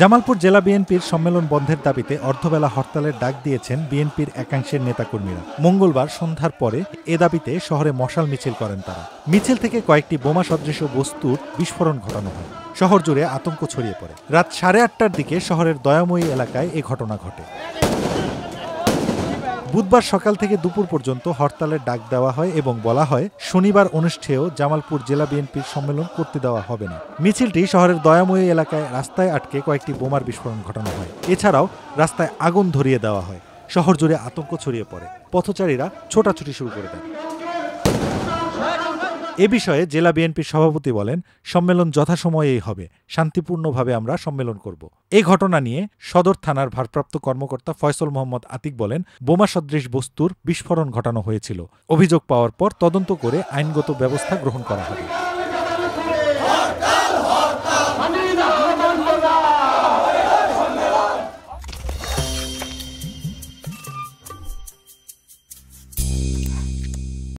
জামালপুর জেলা বিএনপির সম্মেলন বন্ধের দাবিতে অর্ধবেলা হরতালের ডাক দিয়েছেন বিএনপির একাংশের নেতাকর্মীরা। মঙ্গলবার সন্ধ্যার পরে এ দাবিতে শহরে মশাল মিছিল করেন তারা। মিছিল থেকে কয়েকটি বোমা সদৃশ বস্তুর বিস্ফোরণ ঘটানো হয়। শহর জুড়ে আতঙ্ক ছড়িয়ে পড়ে। রাত 8:30টার দিকে শহরের দয়াময়ী এলাকায় এ ঘটনা ঘটে। বুধবার সকাল থেকে দুপুর পর্যন্ত হরতালের ডাক দেওয়া হয় এবং বলা হয় শনিবার অনুষ্ঠেয় জামালপুর জেলা বিএনপির সম্মেলন করতে দেওয়া হবে না। মিছিলটি শহরের দয়াময়ী এলাকায় রাস্তায় আটকে কয়েকটি বোমার বিস্ফোরণ ঘটানো হয়। এছাড়াও রাস্তায় আগুন ধরিয়ে দেওয়া হয়। শহর জুড়ে আতঙ্ক ছড়িয়ে পড়ে। পথচারীরা ছোটাছুটি শুরু করে দেন। এ বিষয়ে জেলা বিএনপির সভাপতি বলেন, সম্মেলন যথাসময়েই হবে, শান্তিপূর্ণভাবে আমরা সম্মেলন করব। এই ঘটনা নিয়ে সদর থানার ভারপ্রাপ্ত কর্মকর্তা ফয়সল মোহাম্মদ আতিক বলেন, বোমা সদৃশ বস্তুর বিস্ফোরণ ঘটানো হয়েছিল। অভিযোগ পাওয়ার পর তদন্ত করে আইনগত ব্যবস্থা গ্রহণ করা হবে।